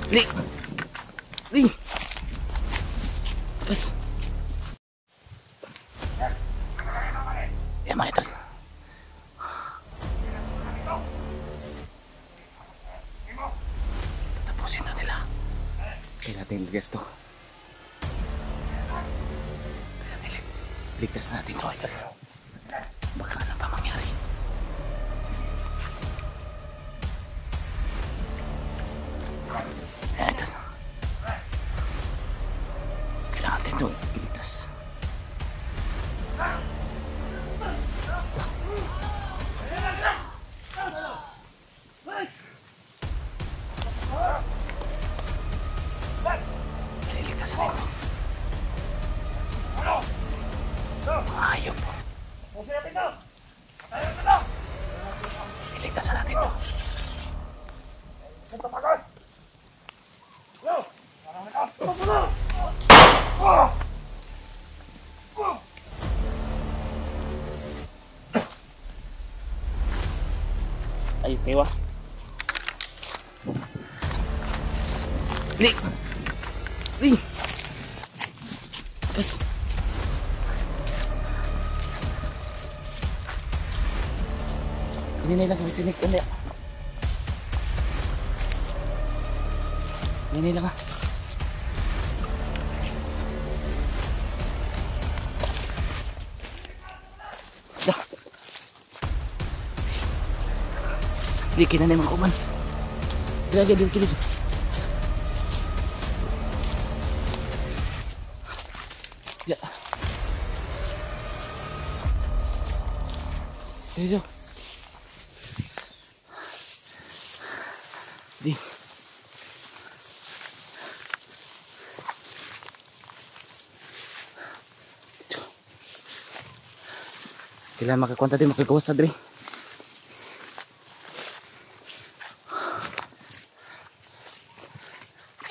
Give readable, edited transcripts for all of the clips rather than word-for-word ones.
Li! Li! Pas! Yan mga idol. Tapusin na nila. Kaya natin ligtas to. Kaya natin ligtas natin to idol. Baka ano pa mangyari. Ayan idol. Kailangan natin to iligtas. Naliligtas natin to. Ayaw po. Iligtas natin to. Ay, kaywa. Li! Li! Pas! Hindi na ilang sinik ulit. Hindi na ilang Hindi kinanin mga kuman. Grabe din kilid. Ya. Dito. Di. Kailangan makakwanta din, makagawas na dre.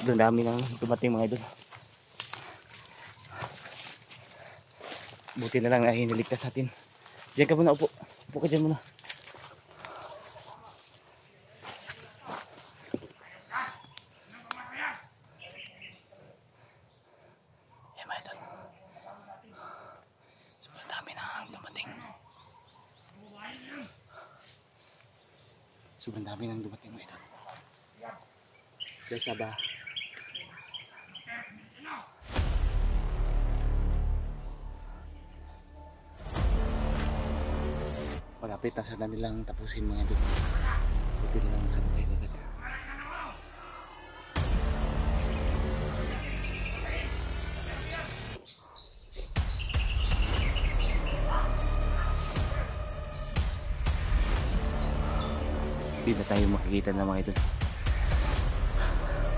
Doon dami nang dumating mga idol. Buti na lang na hiniligtas natin. Diyan ka muna, upo. Upo ka dyan muna. Yan mga idol. Sobrang dami nang dumating. Sobrang dami nang dumating mga idol. Dahil sa ba? Malapit na sana nilang tapusin mga idol. Buti na lang nakatapay agad. Hindi na tayo makikita na mga idol.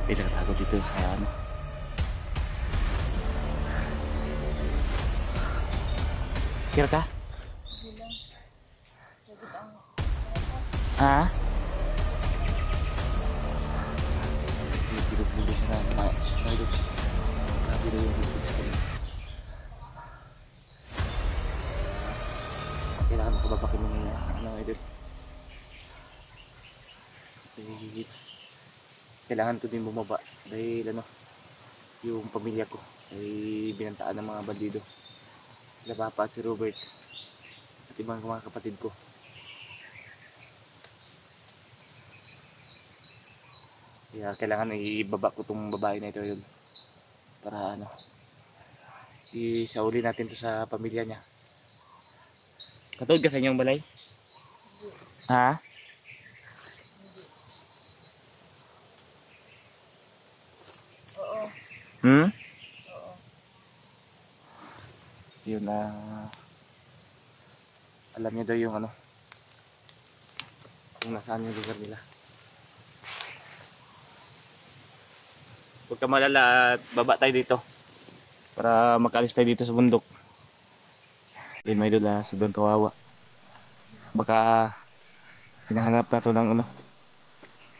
Hindi nakatago dito sa ano. Kira ka? Ah? Bilog-bilog siya na mga idol. Grabe daw yung bilog sa kanya. Kailangan makababakin ng ano idol. Kailangan ko din bumaba dahil ano, yung pamilya ko ay binantaan ng mga bandido. Sila Papa at si Robert at ibang mga kapatid ko. Kaya kailangan ibaba ko itong babae na ito yun para ano, isauli natin to sa pamilya niya. Katuod ka sa inyong balay? Ha? Oo. Hmm? Oo. Yun na alam niya daw yung ano, kung nasaan yung lugar nila. Huwag ka malala at baba tayo dito para makalis tayo dito sa bundok. Yun may doon sobrang kawawa. Baka hinahanap na to ng ano,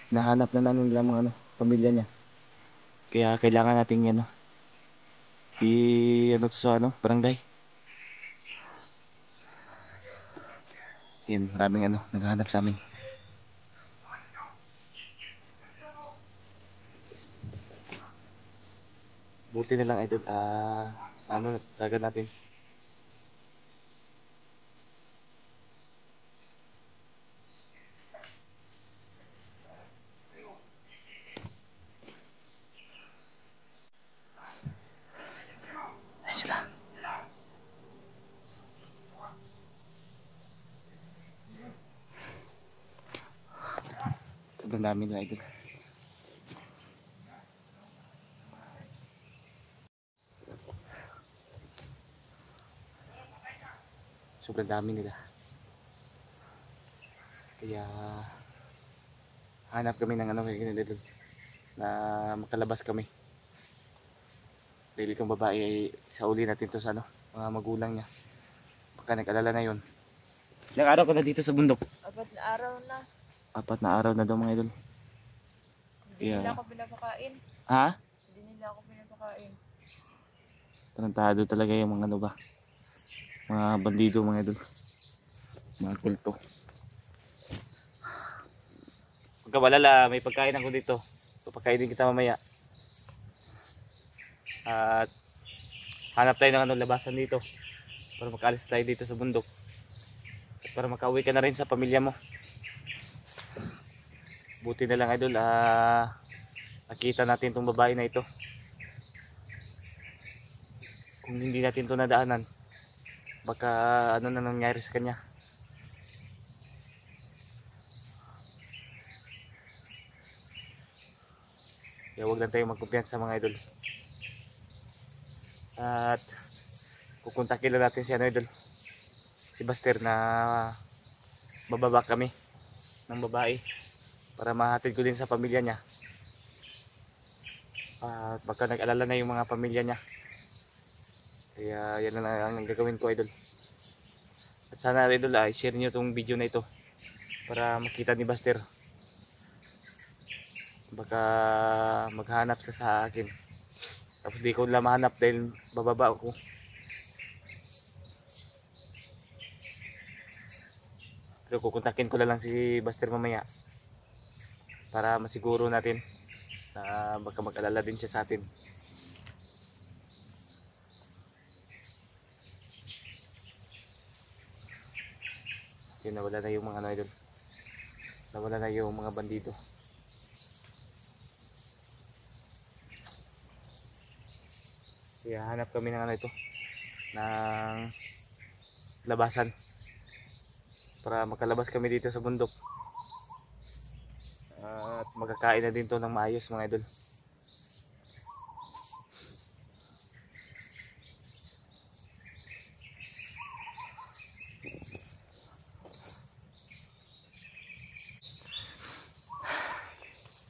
hinahanap na namin lang mga ano, pamilya niya. Kaya kailangan natin ano, ano to sa ano, barangay. Yun, maraming ano, naghahanap sa amin. Buti na lang idol, ano, taga natin. Ayun sila. Sobrang dami nila idol. Sobrang dami nila. Kaya hanap kami ng ano kaya idol, na makalabas kami. Dahil itong babae ay sauli natin to sa ano, mga magulang niya. Baka nag-alala na yun. Ilang araw ka na dito sa bundok? 4 na araw na. 4 na araw na daw mga idol. Hindi nila ako pinapakain. Ha? Hindi nila ako pinapakain. Tarantado talaga yung mga ano ba? Mga bandido mga idol. Mga kulto. Huwag ka malala, may pagkain ako dito. Papakainin kita mamaya. At hanap tayo ng ano, labasan dito. Para makaalis tayo dito sa bundok. At para makauwi ka na rin sa pamilya mo. Buti na lang idol, nakita natin tong babae na ito. Kung hindi natin to nadaanan, baka ano na nangyari sa kanya. Kaya huwag lang tayong magkumpiyansa mga idol. At kukontakin lang natin si ano idol, si Buster, na bababa kami ng babae para mahatid ko din sa pamilya niya. At baka nag-alala na yung mga pamilya niya. Kaya yan na lang ang gagawin ko idol. At sana idol share nyo tong video na ito para makita ni Buster. Baka maghanap ka sa akin. Tapos di ko lang mahanap dahil bababa ako. Pero kukontakin ko lang si Buster mamaya para masiguro natin na baka mag-alala din siya sa atin. Yun, nawala na yung mga ano idol. Nawala na yung mga bandido. Kaya hanap kami ng ano ito, ng labasan para makalabas kami dito sa bundok. At magkakain na din to ng maayos mga idol.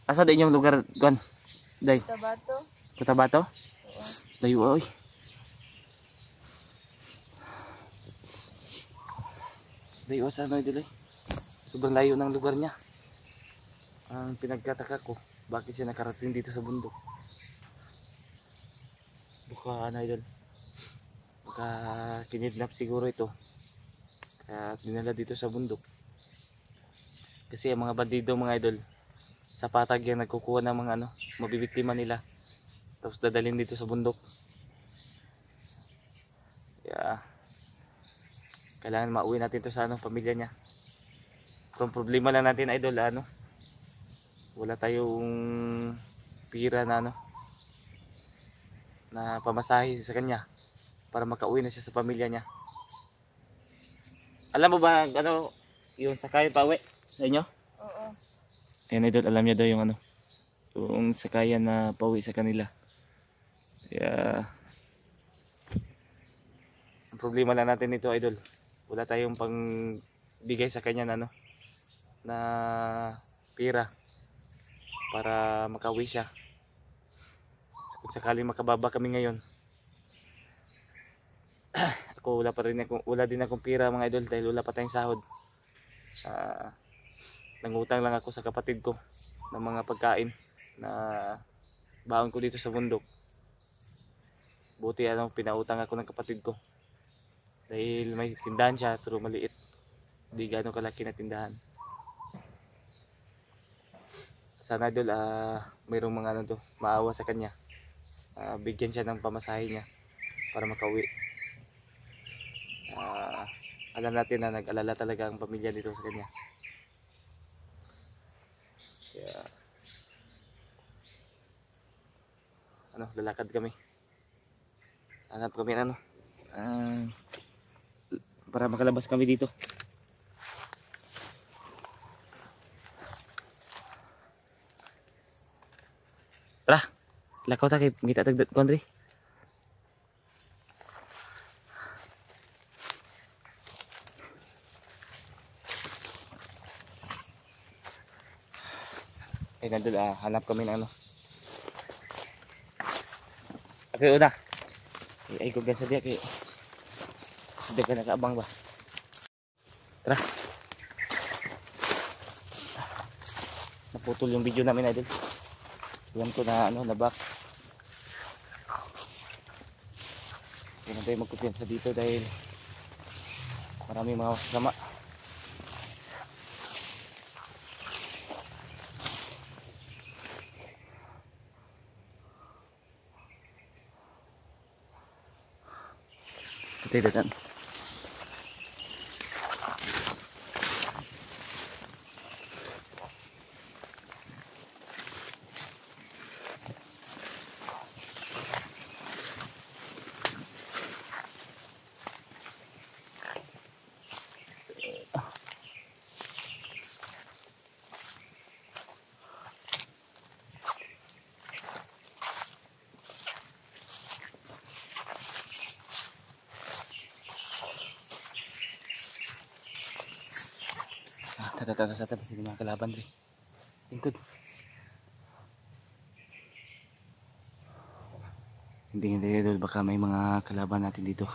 Asa din yung lugar, Gon? Day, Tabato? Cotabato? Oo. Layo oy. Layo sa ano idol eh. Sobrang layo ng lugar niya. Ang pinagkataka ko, bakit siya nakarating dito sa bundok? Baka ano idol, baka kinidnap siguro ito kaya dinala dito sa bundok. Kasi ang mga bandido mga idol, sa patag yan nagkukuha ng mga ano, mabibiktima nila, tapos dadalhin dito sa bundok. Kaya kailangan mauwi natin to sa ano, pamilya niya. Kung problema lang natin idol, ano, wala tayong pira na ano, na pamasahe sa kanya para makauwi na siya sa pamilya niya. Alam mo ba ano yung sakay pa uwi sa inyo? Oo. Ayan idol, alam niya daw yung ano, yung sakayan na pauwi sa kanila. Kaya ang problema lang natin ito idol, wala tayong pang bigay sa kanya na ano, na pira para makauwi siya. Kung sakaling makababa kami ngayon, ako wala din akong pira mga idol dahil wala pa tayong sahod. Nangutang lang ako sa kapatid ko ng mga pagkain na baon ko dito sa bundok. Buti ano, pinautang ako ng kapatid ko dahil may tindahan siya pero maliit, hindi gano'ng kalaki na tindahan. Sana idol mayroong mga ano to, maawa sa kanya bigyan siya ng pamasahe niya para makauwi. Alam natin na nag-alala talaga ang pamilya dito sa kanya. Kaya lalakad kami. Hanap kami para makalabas kami dito. Tara, lakaw ta kay kita tagdat country. Ay nandun, hanap kami ng Okay, una. Ay kung gansa diya kay hindi ka nakaabang ba. Tara. Naputol yung video namin idol. Yan ko na na back. Hindi na tayo magkumpiyansa dito dahil marami mga kasama. Ito datan. Tata sa tabi sila mga kalaban rin. Tingkod. Hindi idol, baka may mga kalaban natin dito.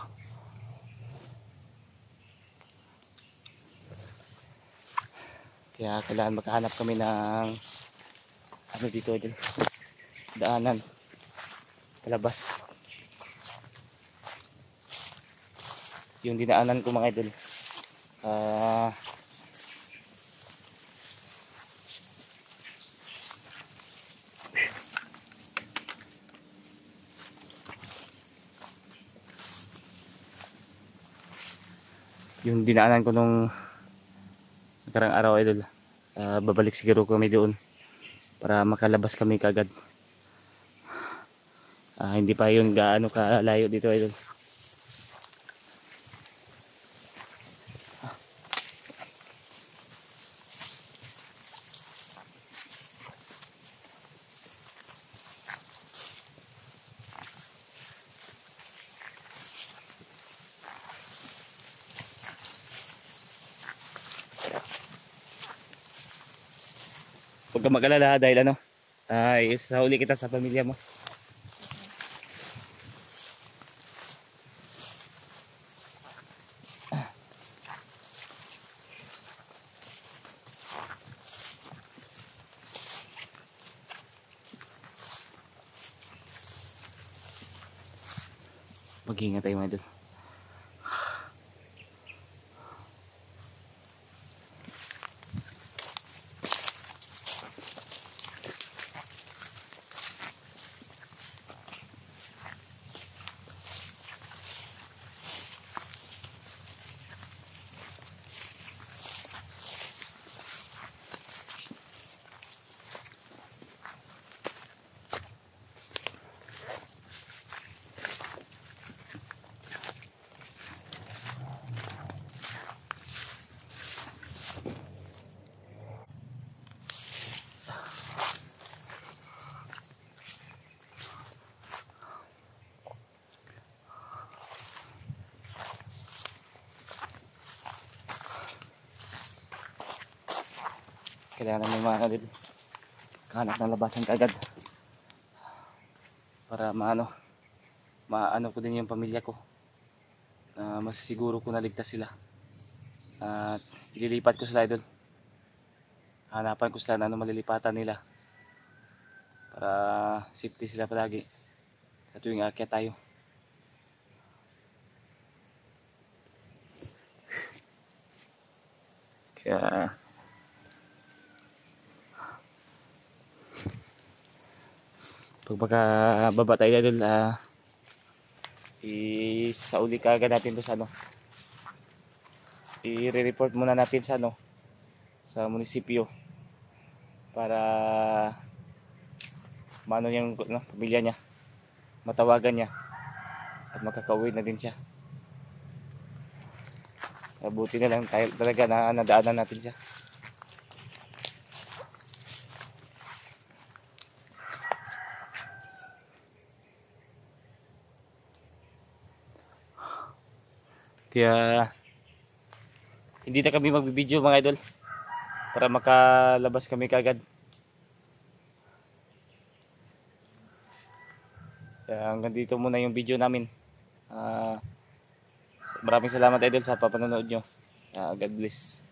Kaya kailangan makahanap kami ng dito idol. Daanan. Palabas. Yung dinaanan ko mga idol. Yung dinaanan ko nung nakarang araw idol, babalik siguro kami doon para makalabas kami kagad. Hindi pa yun gaano kalayo dito idol. Huwag ka mag-alala dahil isauli kita sa pamilya mo. Mag-iingat tayo mga idol. Kailangan ng mga dito kahanap ng labasan kaagad para maano ko din yung pamilya ko, mas siguro ko naligtas sila at ililipat ko sila idol. Hanapan ko sila na malilipatan nila para safety sila palagi sa tuwing aakyat tayo. Kaya Pagka baba tayo idol, isauli ka agad natin to sa ano. I-report muna natin sa ano, sa munisipyo para maano yung no, pamilya niya, matawagan niya at makakauwi na din siya. Buti na lang tayo talaga na nadaanan natin siya. Kaya hindi na kami magbibideo mga idol para makalabas kami kagad. Kaya hanggang dito muna yung video namin. Maraming salamat idol sa papanonood nyo. God bless.